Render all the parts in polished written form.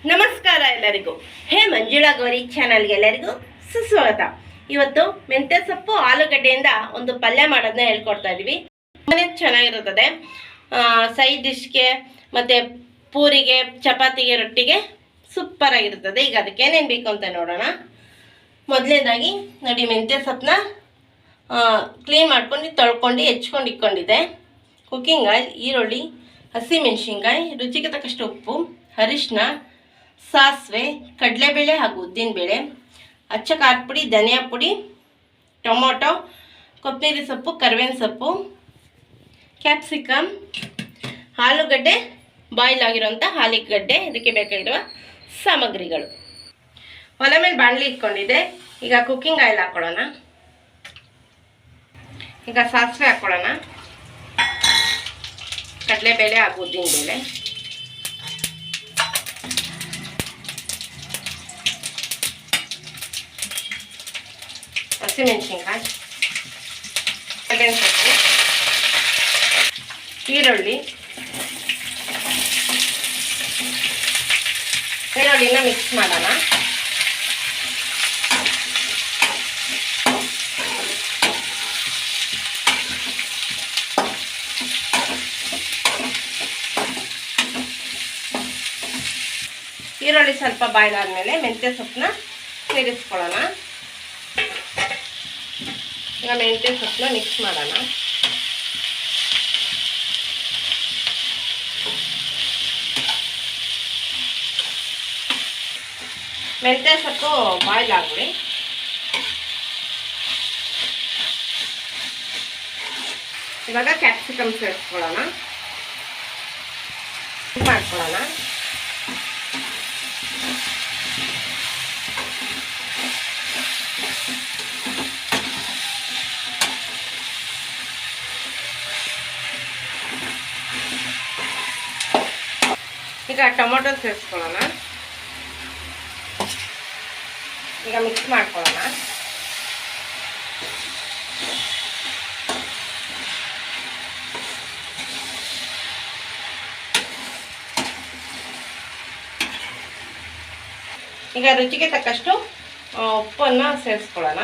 ನಮಸ್ಕಾರ ಎಲ್ಲರಿಗೂ. ಹೇ ಮಂಜುಳಾ ಗೌರಿ ಚಾನಲ್ಗೆ ಎಲ್ಲರಿಗೂ ಸುಸ್ವಾಗತ. ಇವತ್ತು ಮೆಂತ್ಯ ಸೊಪ್ಪು ಆಲೂಗಡ್ಡೆಯಿಂದ ಒಂದು ಪಲ್ಯ ಮಾಡೋದನ್ನ ಹೇಳ್ಕೊಡ್ತಾ ಇದೀವಿ. ತುಂಬಾನೇ ಚೆನ್ನಾಗಿರುತ್ತದೆ. ಸೈಡ್ ಡಿಶ್ಗೆ ಮತ್ತೆ ಪೂರಿಗೆ, ಚಪಾತಿಗೆ, ರೊಟ್ಟಿಗೆ ಸೂಪರ್ ಆಗಿರುತ್ತದೆ. ಈಗ ಅದಕ್ಕೆ ಏನೇನು ಬೇಕು ಅಂತ ನೋಡೋಣ. ಮೊದಲನೇದಾಗಿ ನೋಡಿ, ಮೆಂತ್ಯ ಸೊಪ್ಪನ್ನ ಕ್ಲೀನ್ ಮಾಡ್ಕೊಂಡು ತೊಳ್ಕೊಂಡು ಹೆಚ್ಕೊಂಡು ಇಟ್ಕೊಂಡಿದ್ದೆ. ಕುಕ್ಕಿಂಗ್ ಆಯಿಲ್, ಈರುಳ್ಳಿ, ಹಸಿಮೆಣಸಿನ್ಕಾಯಿ, ರುಚಿಗೆ ತಕ್ಕಷ್ಟು ಉಪ್ಪು, ಅರಿಶಿನ, ಸಾಸಿವೆ, ಕಡಲೆಬೇಳೆ ಹಾಗೂ ಉದ್ದಿನಬೇಳೆ, ಅಚ್ಚ ಖಾರದ ಪುಡಿ, ಧನಿಯಾ ಪುಡಿ, ಟೊಮೊಟೊ, ಕೊತ್ತಂಬರಿ ಸೊಪ್ಪು, ಕರಿಬೇವಿನ ಸೊಪ್ಪು, ಕ್ಯಾಪ್ಸಿಕಮ್, ಆಲೂಗಡ್ಡೆ, ಬಾಯ್ಲ್ ಆಗಿರುವಂಥ ಆಲೂಗಡ್ಡೆ, ಇದಕ್ಕೆ ಬೇಕಾಗಿರುವ ಸಾಮಗ್ರಿಗಳು. ಒಲೆ ಮೇಲೆ ಬಾಣಲಿ ಇಟ್ಕೊಂಡಿದ್ದೆ. ಈಗ ಕುಕ್ಕಿಂಗ್ ಆಯಿಲ್ ಹಾಕ್ಕೊಳ್ಳೋಣ. ಈಗ ಸಾಸಿವೆ ಹಾಕ್ಕೊಳ್ಳೋಣ, ಕಡಲೆಬೇಳೆ ಹಾಗೂ ಉದ್ದಿನಬೇಳೆ, ಹಸಿಮೆಣಸಿನ್ಕಾಯಿ, ಕರಿಬೇವಿನ ಸೊಪ್ಪು, ಈರುಳ್ಳಿನ ಮಿಕ್ಸ್ ಮಾಡೋಣ. ಈರುಳ್ಳಿ ಸ್ವಲ್ಪ ಬಾಯ್ಲ್ ಆದಮೇಲೆ ಮೆಂತ್ಯ ಸೊಪ್ಪನ್ನ ಸೇರಿಸ್ಕೊಳ್ಳೋಣ. ಈಗ ಮೆಂತ್ಯ ಸೊಪ್ಪನ್ನ ಮಿಕ್ಸ್ ಮಾಡೋಣ. ಮೆಂತ್ಯ ಸೊಪ್ಪು ಬಾಯ್ಲ್ ಆಗಲಿ. ಇವಾಗ ಕ್ಯಾಪ್ಸಿಕಮ್ ಸೇರಿಸ್ಕೊಳ್ಳೋಣ, ಮಾಡ್ಕೊಳ್ಳೋಣ. ಈಗ ಟೊಮೊಟೊ ಸೇರಿಸ್ಕೊಳ್ಳೋಣ. ಈಗ ಮಿಕ್ಸ್ ಮಾಡ್ಕೊಳ್ಳೋಣ. ಈಗ ರುಚಿಗೆ ತಕ್ಕಷ್ಟು ಉಪ್ಪನ್ನು ಸೇರಿಸ್ಕೊಳ್ಳೋಣ.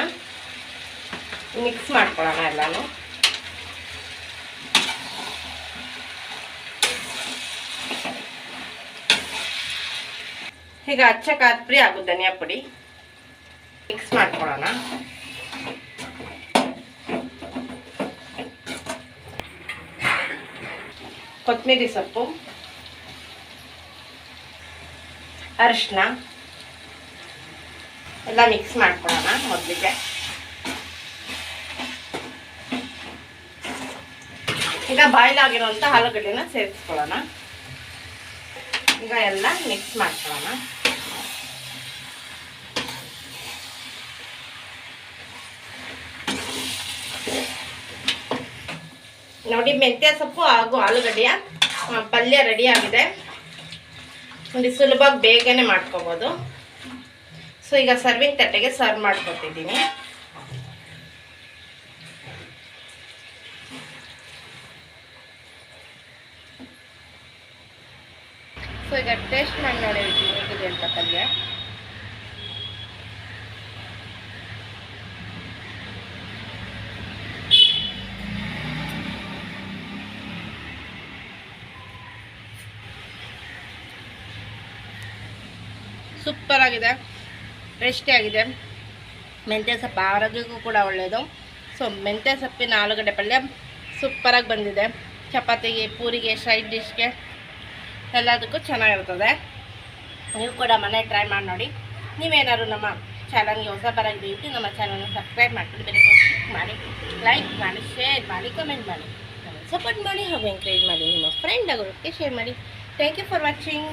ಮಿಕ್ಸ್ ಮಾಡ್ಕೊಳ್ಳೋಣ ಎಲ್ಲಾನು. ಈಗ ಅಚ್ಚ ಖಾರದ ಪುಡಿ ಹಾಗೂ ಧನಿಯಾ ಪುಡಿ ಮಿಕ್ಸ್ ಮಾಡ್ಕೊಳ್ಳೋಣ. ಕೊತ್ತಂಬರಿ ಸೊಪ್ಪು, ಅರಿಶಿನ ಎಲ್ಲ ಮಿಕ್ಸ್ ಮಾಡ್ಕೊಳ್ಳೋಣ. ಮೊದಲಿಗೆ ಈಗ ಬಾಯ್ಲ್ ಆಗಿರುವಂಥ ಆಲೂಗಡ್ಡೆನ ಸೇರಿಸ್ಕೊಳ್ಳೋಣ. ಈಗ ಎಲ್ಲ ಮಿಕ್ಸ್ ಮಾಡ್ಕೊಳ್ಳೋಣ. ನೋಡಿ, ಮೆಂತ್ಯ ಸೊಪ್ಪು ಹಾಗೂ ಆಲೂಗಡ್ಡೆಯ ಪಲ್ಯ ರೆಡಿ ಆಗಿದೆ. ನೋಡಿ, ಸುಲಭವಾಗಿ ಬೇಗನೆ ಮಾಡ್ಕೋಬೋದು. ಸೊ ಈಗ ಸರ್ವಿಂಗ್ ತಟ್ಟೆಗೆ ಸರ್ವ್ ಮಾಡ್ಕೊತಿದ್ದೀನಿ. ಸೊ ಈಗ ಟೇಸ್ಟ್ ಮಾಡಿ ನೋಡಿ ಹೇಗಿದೆ ಅಂತ ಪಲ್ಯ. ಸೂಪರ್ ಆಗಿದೆ, ಟೇಸ್ಟಿ ಆಗಿದೆ. ಮೆಂತ್ಯ ಸೊಪ್ಪು ಆರೋಗ್ಯಕ್ಕೂ ಕೂಡ ಒಳ್ಳೆಯದು. ಸೊ ಮೆಂತ್ಯ ಸೊಪ್ಪಿನ ಆಲೂಗಡ್ಡೆ ಪಲ್ಯ ಸೂಪರಾಗಿ ಬಂದಿದೆ. ಚಪಾತಿಗೆ, ಪೂರಿಗೆ, ಸೈಡ್ ಡಿಶ್ಗೆ ಎಲ್ಲದಕ್ಕೂ ಚೆನ್ನಾಗಿರ್ತದೆ. ನೀವು ಕೂಡ ಮನೆ ಟ್ರೈ ಮಾಡಿ ನೋಡಿ. ನೀವೇನಾದ್ರು ನಮ್ಮ ಚಾನಲ್ಗೆ ಹೊಸ ಬರೋದು ನಮ್ಮ ಚಾನಲ್ನ ಸಬ್ಸ್ಕ್ರೈಬ್ ಮಾಡ್ಕೊಂಡು ಬೇರೆ ಕ್ಲಿಕ್ ಮಾಡಿ, ಲೈಕ್ ಮಾಡಿ, ಶೇರ್ ಮಾಡಿ, ಕಮೆಂಟ್ ಮಾಡಿ, ಸಪೋರ್ಟ್ ಮಾಡಿ ಹಾಗೂ ಎಂಕರೇಜ್ ಮಾಡಿ. ನಿಮ್ಮ ಫ್ರೆಂಡ್ ಆಗೋಕ್ಕೆ ಶೇರ್ ಮಾಡಿ. Thank you for watching.